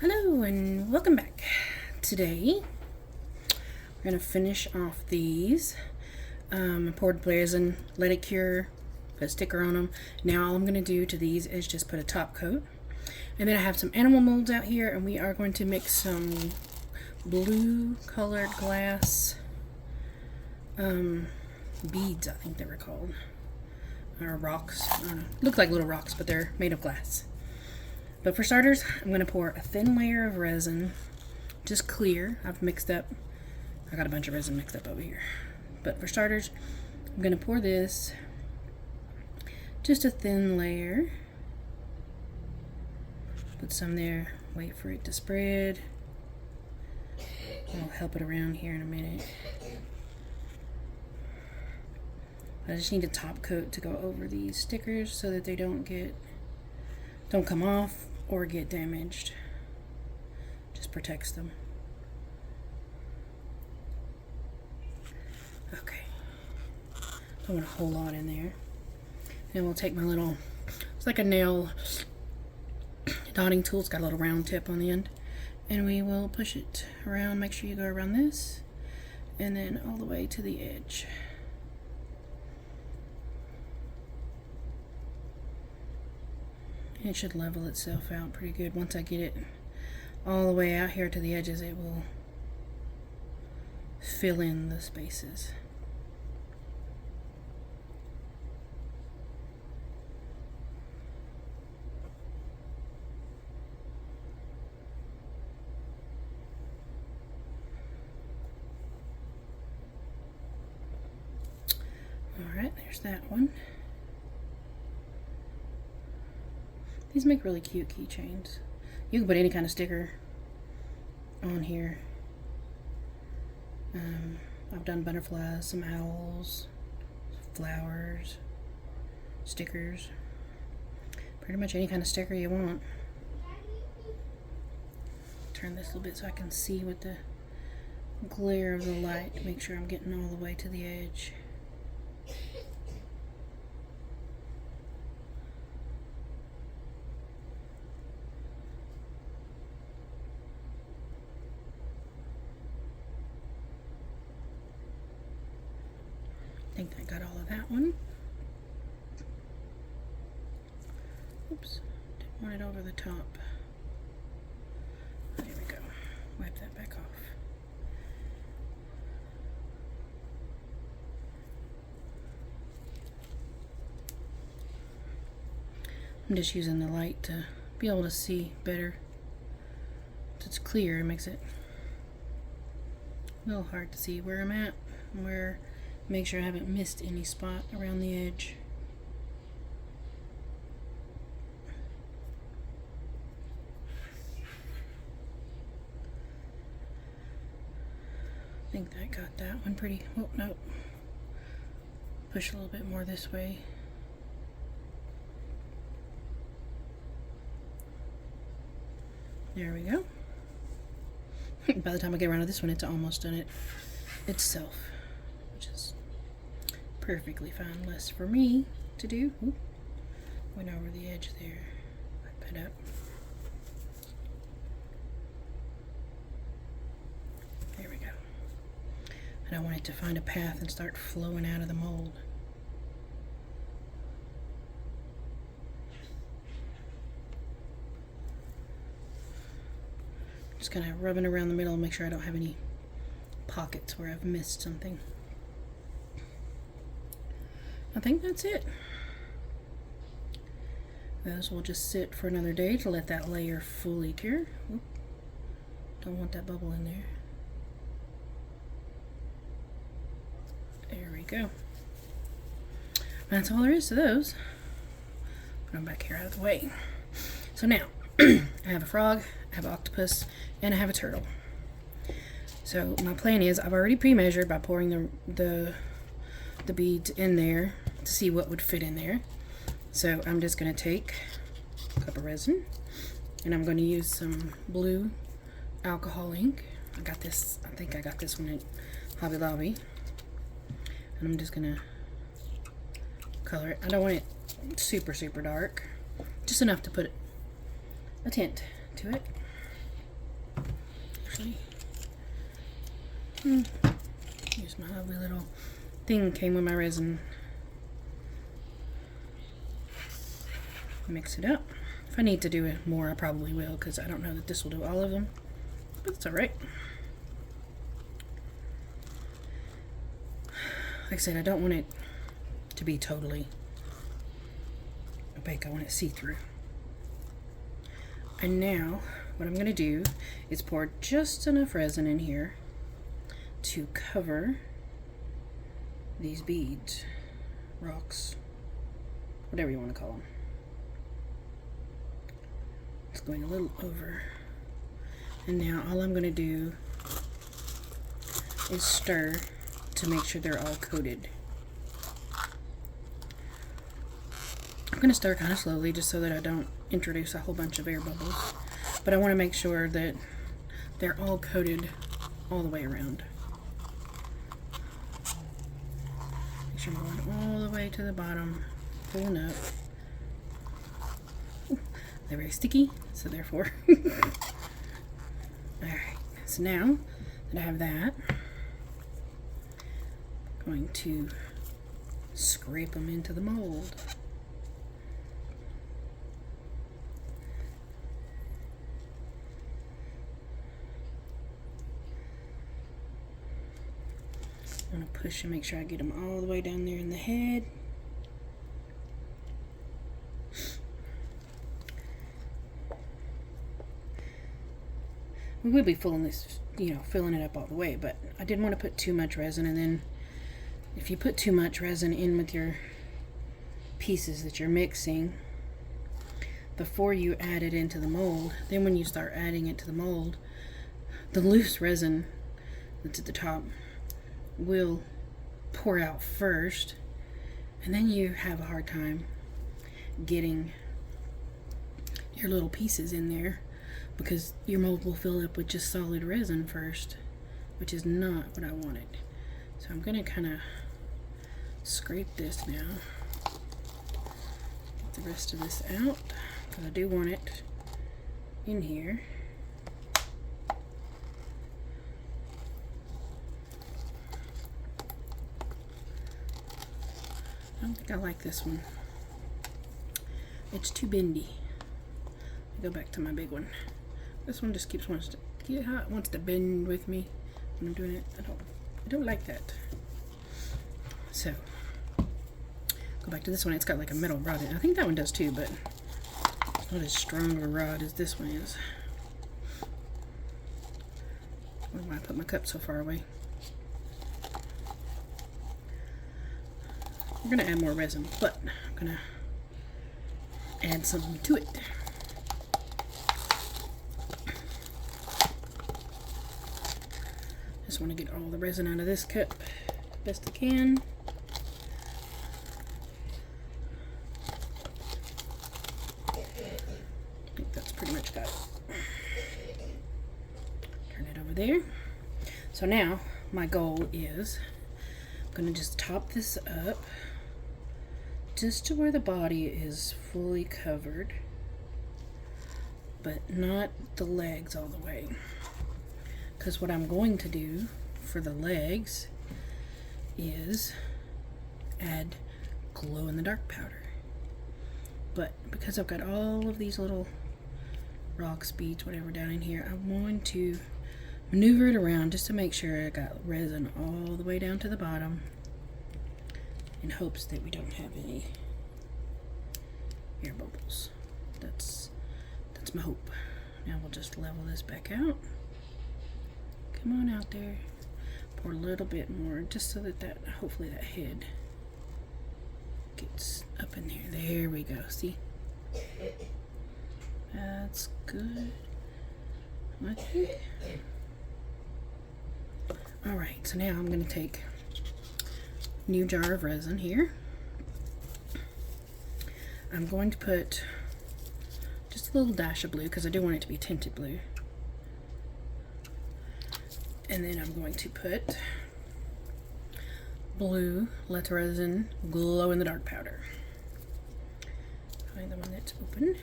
Hello and welcome back. Today we're going to finish off these. I poured resin, let it cure, put a sticker on them. Now all I'm going to do to these is just put a top coat. And then I have some animal molds out here, and we are going to mix some blue colored glass beads, I think they were called, or rocks. I don't know. Look like little rocks, but they're made of glass. But for starters, I'm going to pour a thin layer of resin, just clear. I've mixed up, I got a bunch of resin mixed up over here. But for starters, I'm going to pour this, just a thin layer. Put some there, wait for it to spread. I'll help it around here in a minute. I just need a top coat to go over these stickers so that they don't come off or get damaged. Just protects them. Okay. Don't want a whole lot in there. Then we'll take my little, it's like a nail dotting tool. It's got a little round tip on the end. And we will push it around. Make sure you go around this. And then all the way to the edge. It should level itself out pretty good. Once I get it all the way out here to the edges, it will fill in the spaces. Alright, there's that one. These make really cute keychains. You can put any kind of sticker on here. I've done butterflies, some owls, flowers, stickers. Pretty much any kind of sticker you want. Turn this a little bit so I can see with the glare of the light to make sure I'm getting all the way to the edge. I think I got all of that one. Oops, didn't want it over the top. There we go. Wipe that back off. I'm just using the light to be able to see better. If it's clear, it makes it a little hard to see where I'm at, make sure I haven't missed any spot around the edge. I think that got that one pretty, oh no. Push a little bit more this way. There we go. By the time I get around to this one, it's almost done it itself, which is perfectly fine. Less for me to do. Ooh, went over the edge there. Wipe it up. There we go. And I want it to find a path and start flowing out of the mold. Just kind of rubbing around the middle and make sure I don't have any pockets where I've missed something. I think that's it. Those will just sit for another day to let that layer fully cure. Oop. Don't want that bubble in there. There we go. That's all there is to those. Put them back here out of the way. So now, I have a frog, I have an octopus, and I have a turtle. So my plan is, I've already pre-measured by pouring the beads in there to see what would fit in there. So I'm just going to take a cup of resin, and I'm going to use some blue alcohol ink. I think I got this one at Hobby Lobby. And I'm just going to color it. I don't want it super, super dark. Just enough to put a tint to it. actually. Here's my lovely little thing, came with my resin. Mix it up. If I need to do it more, I probably will, because I don't know that this will do all of them, but it's alright. Like I said, I don't want it to be totally opaque. I want it see-through. And now, what I'm going to do is pour just enough resin in here to cover these beads, rocks, whatever you want to call them. It's going a little over. And now all I'm going to do is stir to make sure they're all coated. I'm going to stir kind of slowly just so that I don't introduce a whole bunch of air bubbles. But I want to make sure that they're all coated all the way around. Make sure I'm going all the way to the bottom, pulling up. Ooh, they're very sticky, so therefore. Alright, so now that I have that, I'm going to scrape them into the mold. I'm going to push and make sure I get them all the way down there in the head. We would be filling this, filling it up all the way, but I didn't want to put too much resin, and then if you put too much resin in with your pieces that you're mixing before you add it into the mold, then when you start adding it to the mold, the loose resin that's at the top will pour out first, and then you have a hard time getting your little pieces in there because your mold will fill up with just solid resin first, which is not what I wanted. So I'm going to kind of scrape this now, get the rest of this out, because I do want it in here. I don't think I like this one. It's too bendy. I go back to my big one. This one just wants to bend with me when I'm doing it. I don't like that. So go back to this one. It's got like a metal rod in it. I think that one does too, but it's not as strong of a rod as this one is. I don't know why I put my cup so far away. We're going to add more resin, but I'm going to add something to it. Just want to get all the resin out of this cup best I can. I think that's pretty much got it. Turn it over there. So now my goal is I'm going to just top this up just to where the body is fully covered, but not the legs all the way. Because what I'm going to do for the legs is add glow-in-the-dark powder. But because I've got all of these little rocks, beads, whatever down in here, I'm going to maneuver it around just to make sure I got resin all the way down to the bottom, in hopes that we don't have any air bubbles. That's my hope. Now we'll just level this back out. Come on out there. Pour a little bit more, just so that hopefully that head gets up in there. There we go. See? That's good. I think. Alright, so now I'm going to take a new jar of resin here. I'm going to put just a little dash of blue, because I do want it to be tinted blue. And then I'm going to put blue letter resin glow-in-the-dark powder. Find the one that's open.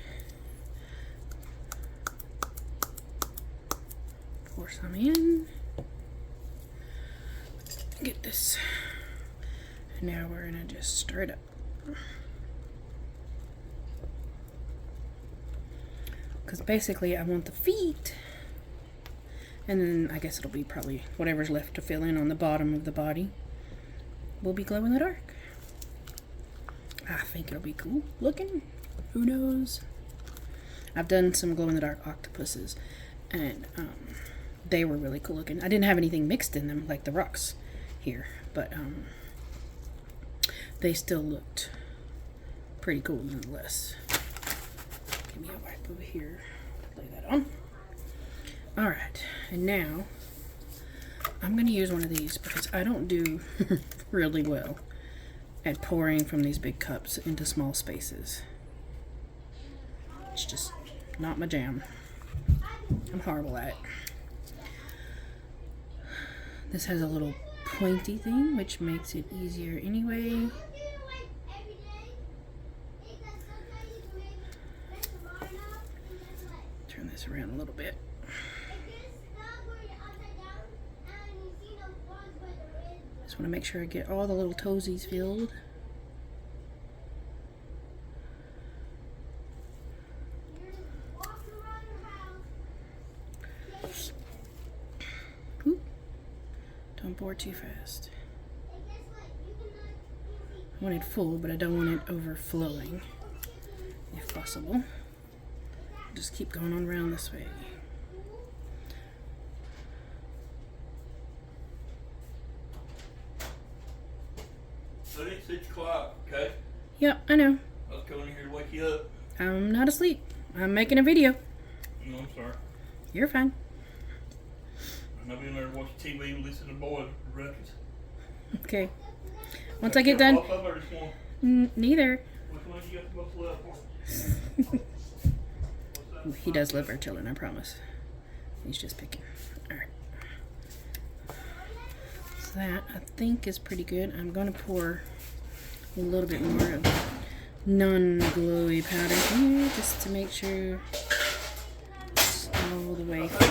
Pour pour some in. Get this. And now we're gonna just stir it up. Because basically I want the feet, and then I guess it'll be probably whatever's left to fill in on the bottom of the body will be glow in the dark. I think it'll be cool looking. Who knows? I've done some glow in the dark octopuses, and they were really cool looking. I didn't have anything mixed in them like the rocks here, but they still looked pretty cool nonetheless. Give me a wipe over here. Lay that on. Alright, and now I'm going to use one of these because I don't do really well at pouring from these big cups into small spaces. It's just not my jam. I'm horrible at it. This has a little pointy thing, which makes it easier anyway. Turn this around a little bit. Just want to make sure I get all the little toesies filled. Ooh. Don't pour too fast. I want it full, but I don't want it overflowing, if possible. Just keep going on around this way. So it's 6 o'clock, okay? Yep, I know. I was coming here to wake you up. I'm not asleep. I'm making a video. No, I'm sorry. You're fine. I'm not being there to watch TV and listen to boys records. Okay. Once I get done. Both of them or just one? Neither. Which one you got the most love for? He does love our children, I promise. He's just picking. Alright. So that, I think, is pretty good. I'm going to pour a little bit more of non-glowy powder here, just to make sure it's all the way through.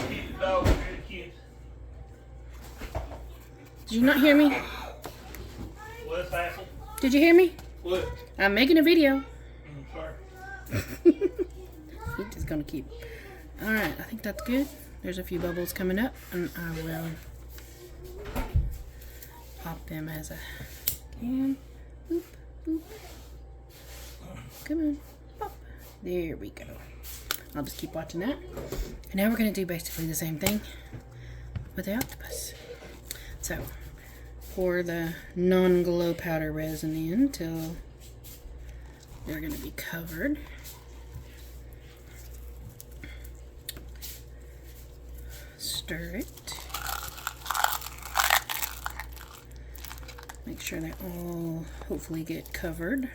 Did you not hear me? What's hassle? Did you hear me? What? I'm making a video. Sorry. He's just gonna keep. Alright, I think that's good. There's a few bubbles coming up, and I will pop them as I can. Boop, boop. Come on. Pop. There we go. I'll just keep watching that. And now we're gonna do basically the same thing with the octopus. So, pour the non-glow powder resin in till they're gonna be covered. Stir it. Make sure they all hopefully get covered.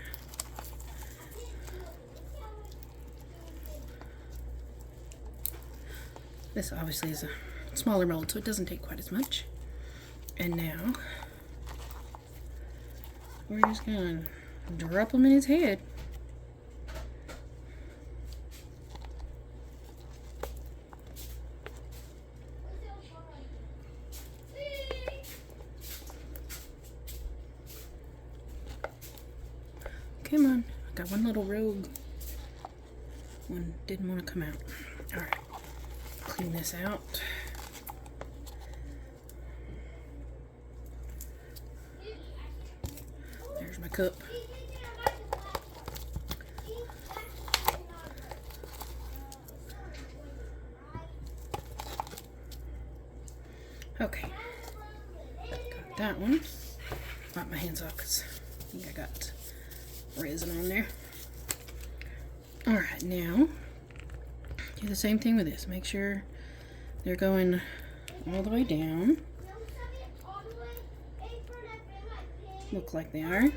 This obviously is a smaller mold, so it doesn't take quite as much. And now we're just gonna drop them in his head. Come on, I got one little rogue. One didn't want to come out. Alright, clean this out. There's my cup. Okay, got that one. Wipe my hands off because I think I got resin on there. Alright, now do the same thing with this. Make sure they're going all the way down. Look like they are.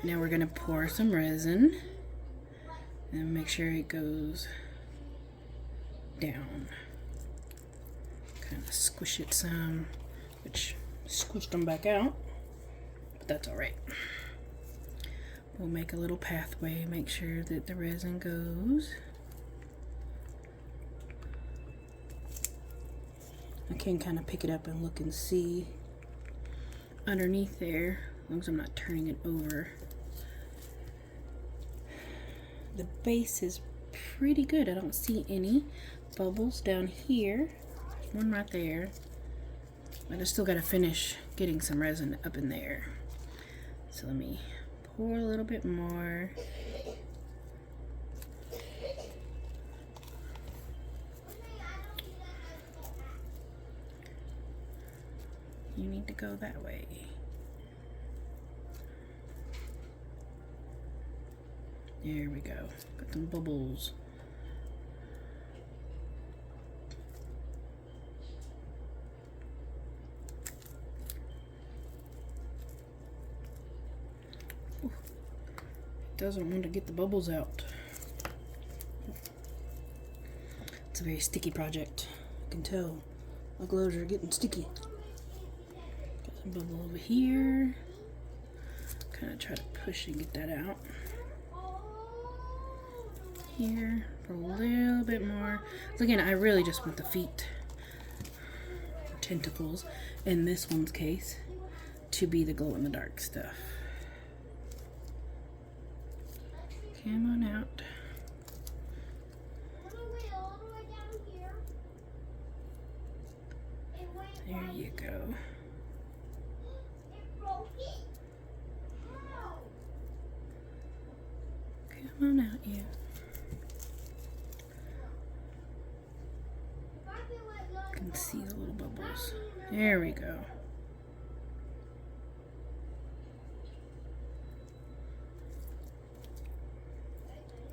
Now we're going to pour some resin and make sure it goes down. Kind of squish it some, which squished them back out, but that's alright. We'll make a little pathway, make sure that the resin goes I can kind of pick it up and look and see underneath there, as long as I'm not turning it over. The base is pretty good. I don't see any bubbles down here. There's one right there. But I still got to finish getting some resin up in there. So let me pour a little bit more. You need to go that way. There we go. Got some bubbles. Ooh. It doesn't want to get the bubbles out. It's a very sticky project. I can tell my gloves are getting sticky. Got some bubble over here. Kind of try to push and get that out. Here for a little bit more. So again, I really just want the feet, tentacles, in this one's case, to be the glow in the dark stuff. Come on out. There you go. Come on out, you. Can see the little bubbles. There we go.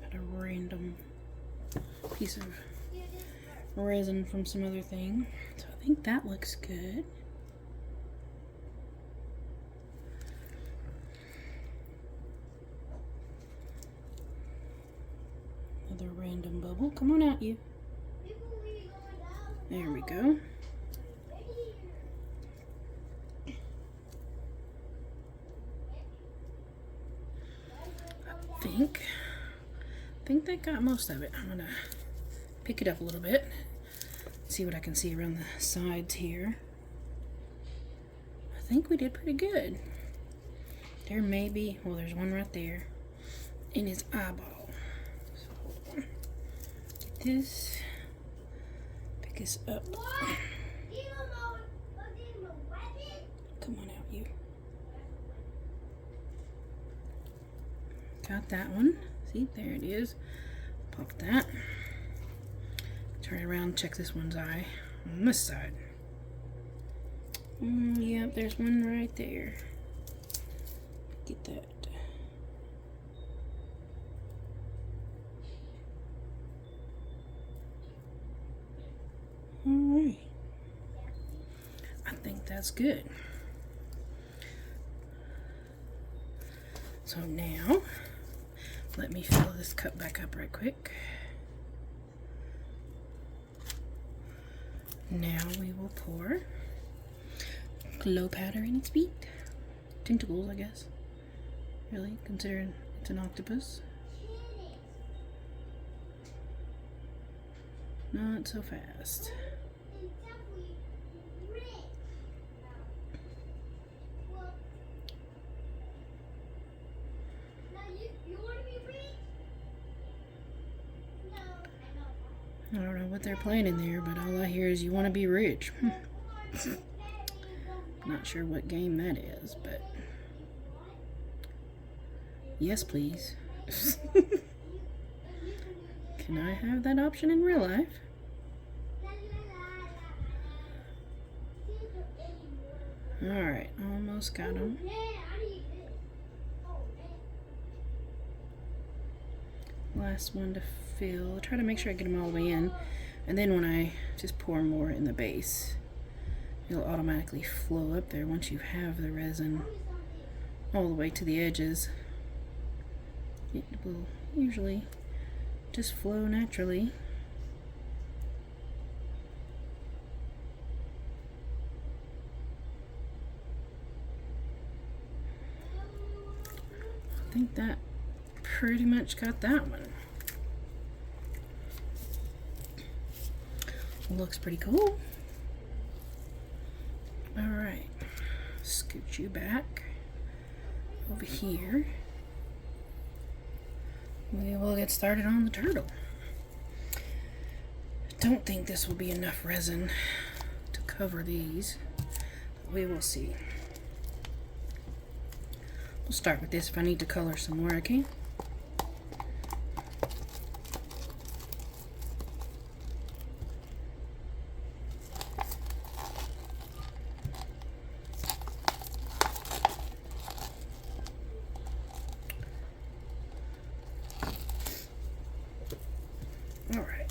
Got a random piece of resin from some other thing. So I think that looks good. Another random bubble. Come on out, you. There we go. I think that got most of it. I'm gonna pick it up a little bit, see what I can see around the sides here. I think we did pretty good. There may be, well, there's one right there in his eyeball. So hold on. Get this. This up. Come on out, you. Got that one. See, there it is. Pop that. Turn around, check this one's eye on this side. Yep, there's one right there. Get that. Alright. I think that's good. So now, let me fill this cup back up right quick. Now we will pour glow powder in its feet. Tentacles, I guess. Really, considering it's an octopus. Not so fast. I don't know what they're playing in there, but all I hear is you want to be rich. Not sure what game that is, but yes, please. Can I have that option in real life? Alright, almost got them. Last one to fill. Try to make sure I get them all the way in. And then when I just pour more in the base, it'll automatically flow up there once you have the resin all the way to the edges. It will usually just flow naturally. I think that pretty much got that one. Looks pretty cool. put you back over here. We will get started on the turtle. I don't think this will be enough resin to cover these, but we will see. We'll start with this. If I need to color some more, I can. Alright.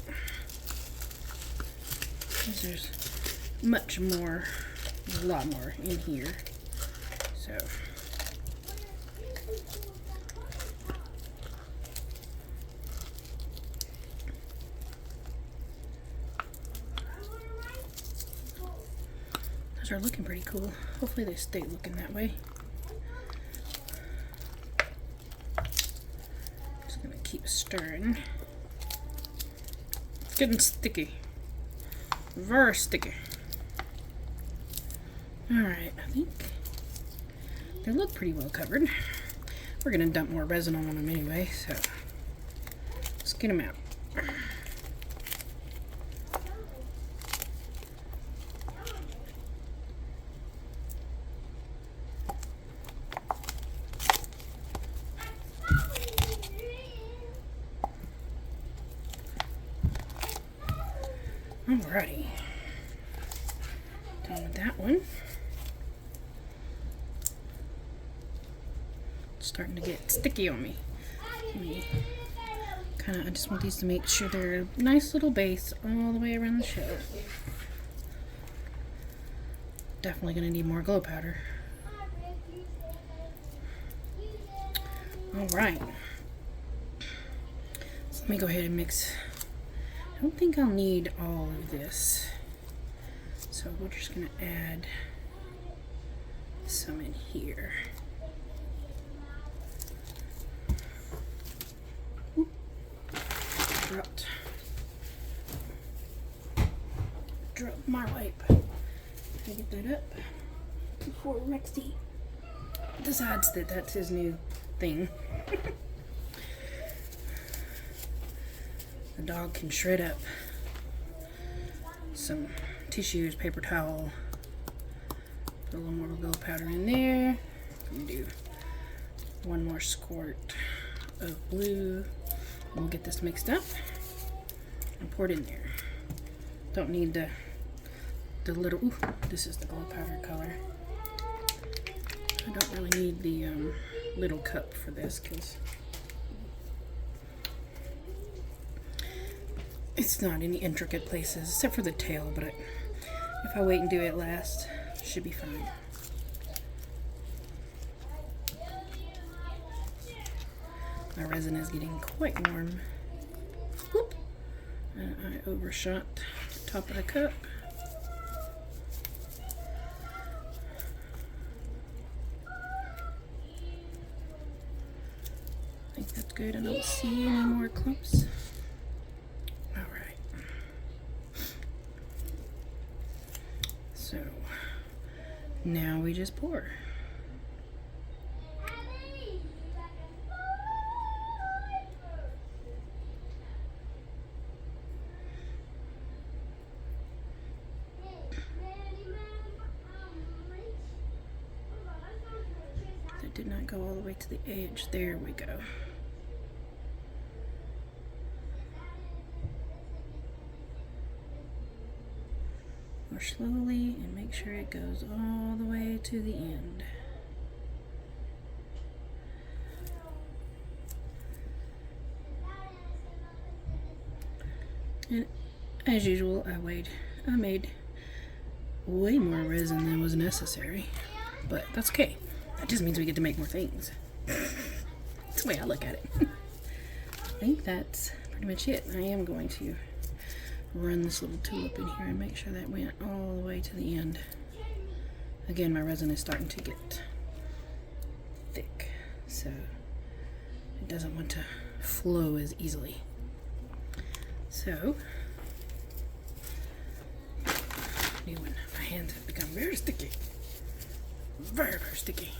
There's much more, there's a lot more in here. So those are looking pretty cool. Hopefully they stay looking that way. Just gonna keep stirring. It's getting sticky. Very sticky. Alright, I think they look pretty well covered. We're gonna dump more resin on them anyway, so let's get them out. Alrighty. Done with that one. It's starting to get sticky on me. I just want these to make sure they're a nice little base all the way around the shelf. Definitely gonna need more glow powder. Alright. So let me go ahead and mix. I don't think I'll need all of this, so we're just gonna add some in here. Oop. Dropped my wipe. Gotta get that up before Rexy decides that that's his new thing. The dog can shred up some tissues, paper towel, put a little more glow powder in there. I'm gonna do one more squirt of blue. We'll get this mixed up and pour it in there. Don't need the little, ooh, this is the glow powder color. I don't really need the little cup for this because it's not any intricate places except for the tail, but if I wait and do it last, it should be fine. My resin is getting quite warm. Whoop! And I overshot the top of the cup. I think that's good. I don't see any more clumps. So now we just pour. That did not go all the way to the edge. There we go. More slowly and make sure it goes all the way to the end. And as usual, I made way more resin than was necessary, but that's okay. That just means we get to make more things. That's the way I look at it. I think that's pretty much it. I am going to run this little tulip in here and make sure that went all the way to the end. Again, my resin is starting to get thick, so it doesn't want to flow as easily. So, my hands have become very sticky. Very, very sticky.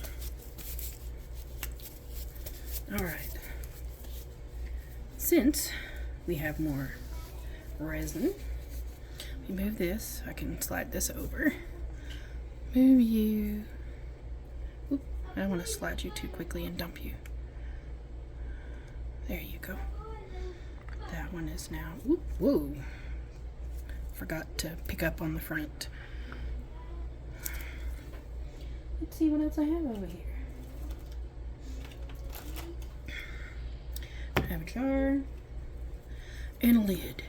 Alright. Since we have more resin, we move this. I can slide this over. Move you. Oop, I don't want to slide you too quickly and dump you. There you go. That one is now. Oop, whoa. Forgot to pick up on the front. Let's see what else I have over here. I have a jar and a lid.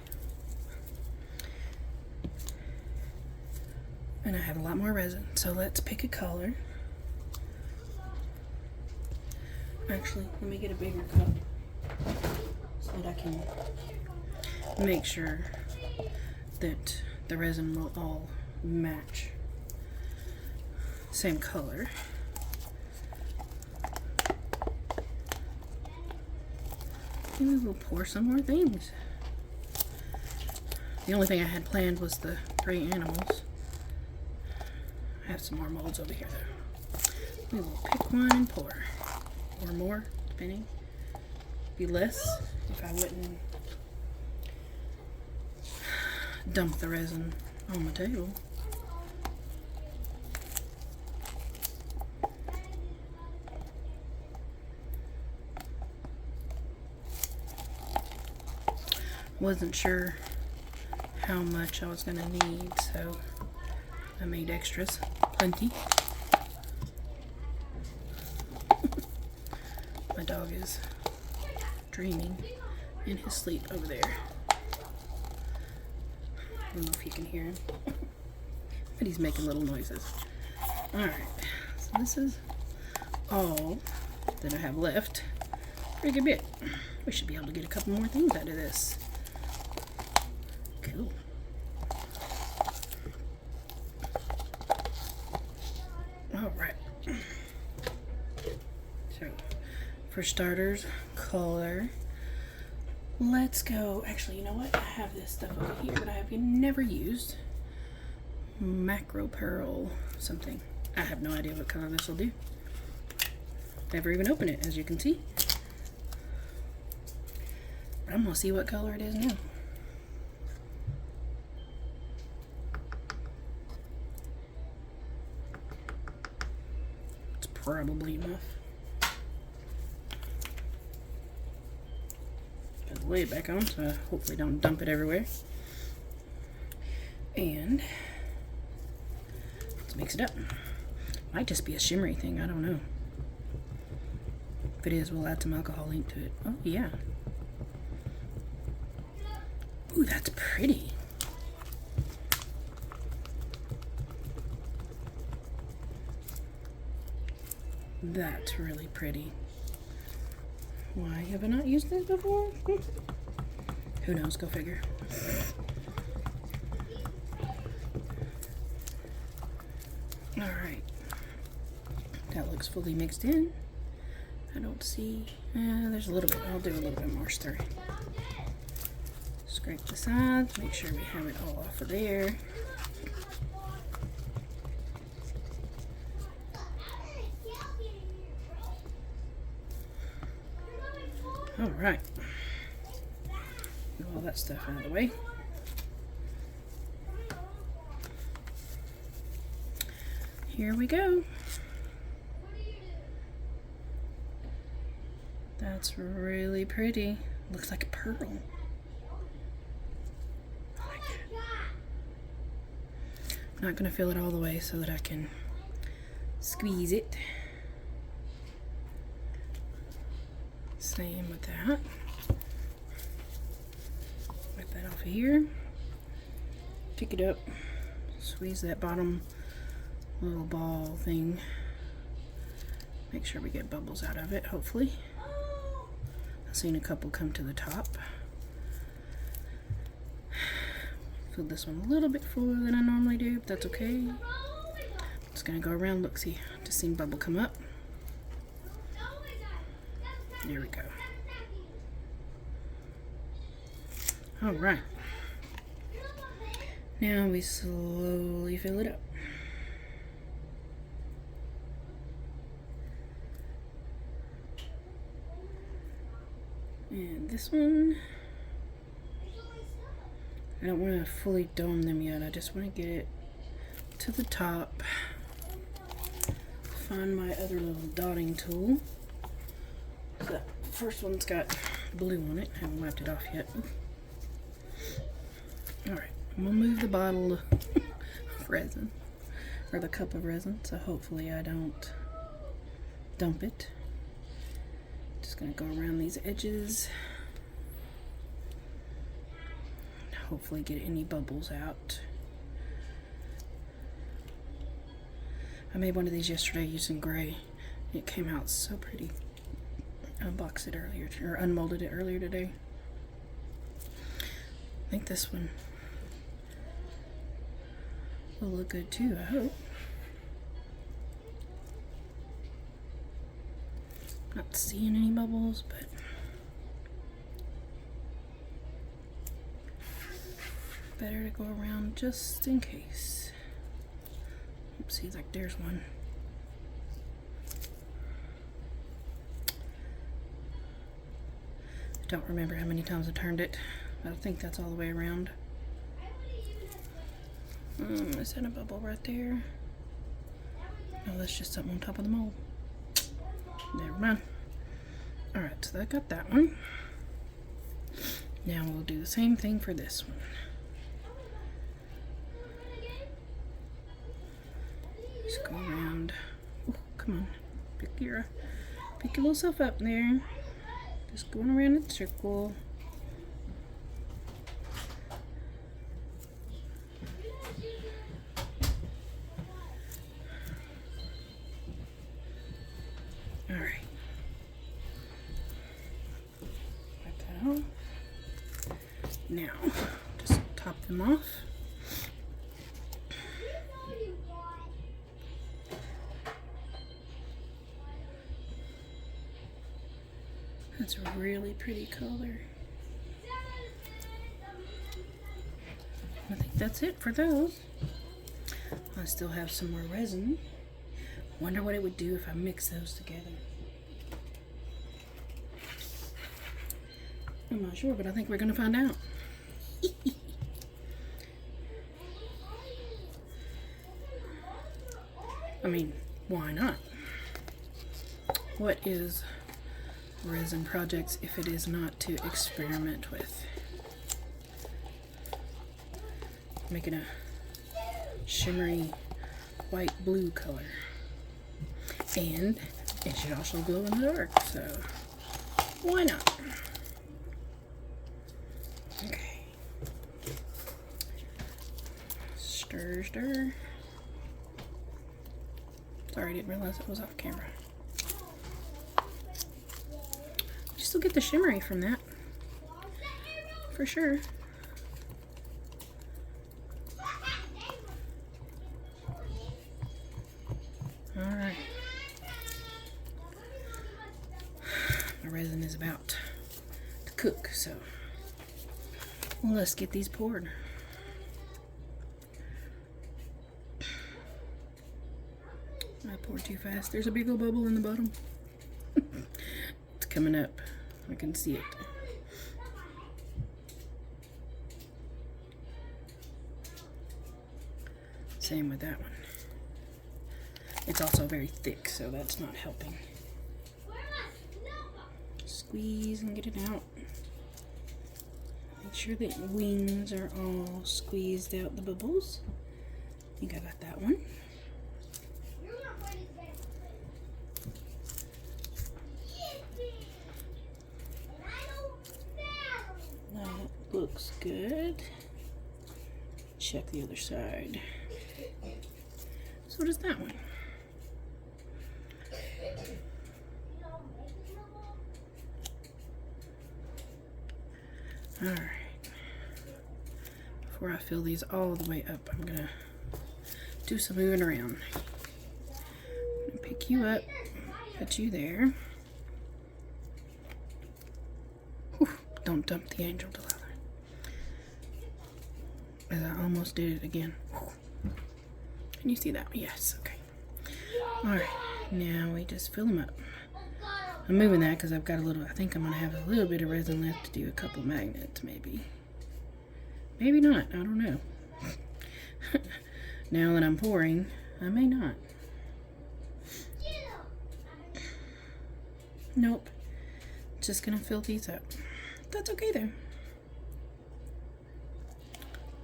And I have a lot more resin, so let's pick a color. Actually, let me get a bigger cup so that I can make sure that the resin will all match. Same color. And we will pour some more things. The only thing I had planned was the 3 animals. I have some more molds over here though. We will pick one and pour. Or more, depending. Be less if I wouldn't dump the resin on the table. Wasn't sure how much I was gonna need, so I made extras, plenty. My dog is dreaming in his sleep over there. I don't know if you can hear him, but he's making little noises. Alright, so this is all that I have left. Pretty good bit. We should be able to get a couple more things out of this. Cool. Alright. So, for starters, color. Let's go. Actually, you know what? I have this stuff over here that I have never used. Macro Pearl something. I have no idea what color this will do. Never even opened it, as you can see. But I'm going to see what color it is now. It's probably enough. Put the lid back on so I hopefully don't dump it everywhere. And let's mix it up. Might just be a shimmery thing, I don't know. If it is, we'll add some alcohol ink to it. Oh yeah. Ooh, that's pretty. That's really pretty. Why have I not used this before? Who knows, go figure. Alright. That looks fully mixed in. I don't see... there's a little bit. I'll do a little bit more stir. Scrape the sides, make sure we have it all off of there. Alright. Get all that stuff out of the way. Here we go. That's really pretty. Looks like a pearl. I like it. I'm not going to fill it all the way so that I can squeeze it. Same with that. Wipe that off of here. Pick it up. Squeeze that bottom little ball thing. Make sure we get bubbles out of it, hopefully. I've seen a couple come to the top. Filled this one a little bit fuller than I normally do, but that's okay. Just gonna go around, look, see, just seen bubble come up. There we go. Alright. Now we slowly fill it up. this one, I don't want to fully dome them yet. I just want to get it to the top. Find my other little dotting tool. So that first one's got blue on it. I haven't wiped it off yet. Alright, I'm going to move the bottle of resin, or the cup of resin, so hopefully I don't dump it. Just going to go around these edges. Hopefully get any bubbles out. I made one of these yesterday using gray. It came out so pretty. I unboxed it earlier, or unmolded it earlier today. I think this one will look good too, I hope. Not seeing any bubbles, but better to go around just in case. Oopsie, like there's one. I don't remember how many times I turned it, but I think that's all the way around. Is that a bubble right there? No, that's just something on top of the mold. Never mind. Alright, so I got that one. Now we'll do the same thing for this one. Just go around. Oh, come on. Pick your little self up there. Just going around in a circle. Alright. Wipe that off. Now, just top them off. That's a really pretty color. I think that's it for those. I still have some more resin. Wonder what it would do if I mix those together. I'm not sure, but I think we're gonna find out. I mean, why not? What is resin projects if it is not to experiment with? Making a shimmery white blue color, and it should also glow in the dark, so why not? Okay, stir, stir. Sorry, I didn't realize it was off camera. You still get the shimmery from that, for sure. Alright. My resin is about to cook, so let's get these poured. I poured too fast. There's a big old bubble in the bottom. It's coming up. I can see it. Same with that one. It's also very thick, so that's not helping. Squeeze and get it out. Make sure that wings are all squeezed out the bubbles. I think I got that one. That looks good. Check the other side. So does that one. Alright, before I fill these all the way up, I'm gonna do some moving around. I'm gonna pick you up, put you there. Whew, don't dump the angel to leather. As I almost did it again. Whew. Can you see that? Yes, okay. Alright, now we just fill them up. I'm moving that because I've got a little, I think I'm going to have a little bit of resin left to do a couple magnets, maybe. Maybe not, I don't know. Now that I'm pouring, I may not. Nope. Just going to fill these up. That's okay though.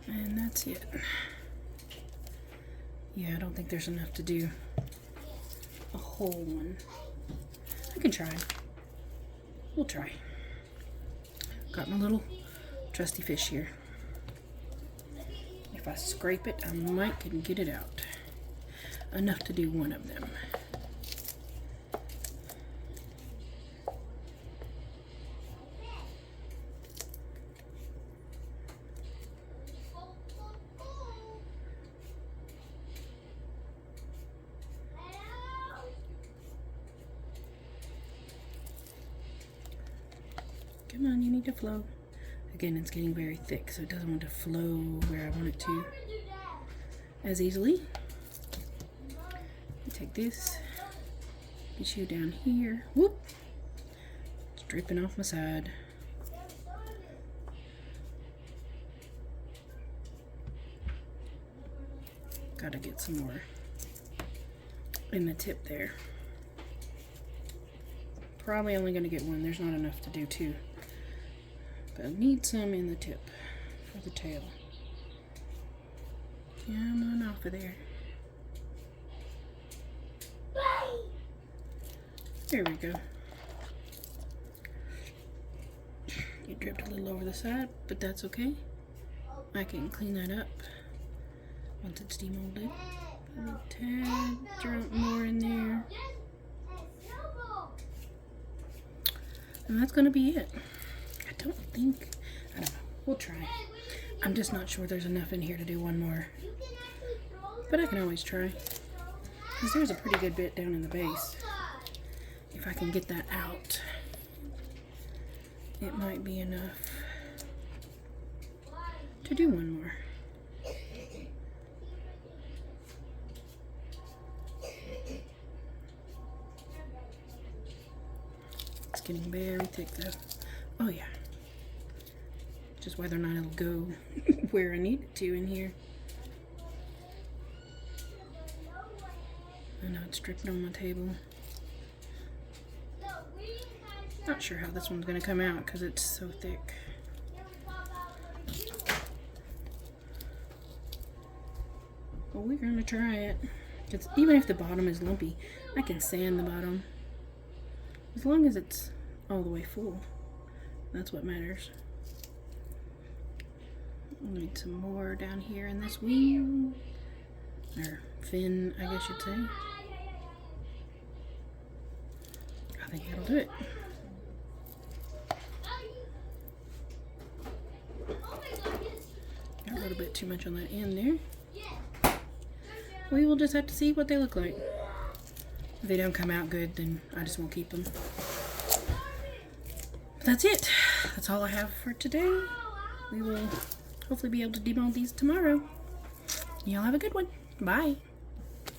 And that's it. Yeah, I don't think there's enough to do a whole one. I can try. We'll try. Got my little trusty fish here. If I scrape it, I might can get it out. Enough to do one of them. Come on, you need to flow. Again, it's getting very thick, so it doesn't want to flow where I want it to as easily. Take this, get you down here. Whoop! It's dripping off my side. Gotta get some more in the tip there. Probably only gonna get one. There's not enough to do two. But I need some in the tip for the tail. Come on off of there. There we go. It dripped a little over the side, but that's okay. I can clean that up once it's demolded. Put a tad drop more in there. And that's gonna be it. I don't know. We'll try. I'm just not sure there's enough in here to do one more. But I can always try. Because there's a pretty good bit down in the base. If I can get that out, it might be enough to do one more. It's getting very thick though. Oh yeah. Just whether or not it'll go where I need it to in here. I know it's dripping on my table. Not sure how this one's gonna come out because it's so thick. But we're gonna try it. Because even if the bottom is lumpy, I can sand the bottom. As long as it's all the way full. That's what matters. We'll need some more down here in this wing. Or fin, I guess you'd say. I think that'll do it. Got a little bit too much on that end there. We will just have to see what they look like. If they don't come out good, then I just won't keep them. But that's it. That's all I have for today. We will hopefully be able to demold these tomorrow. Y'all have a good one. Bye.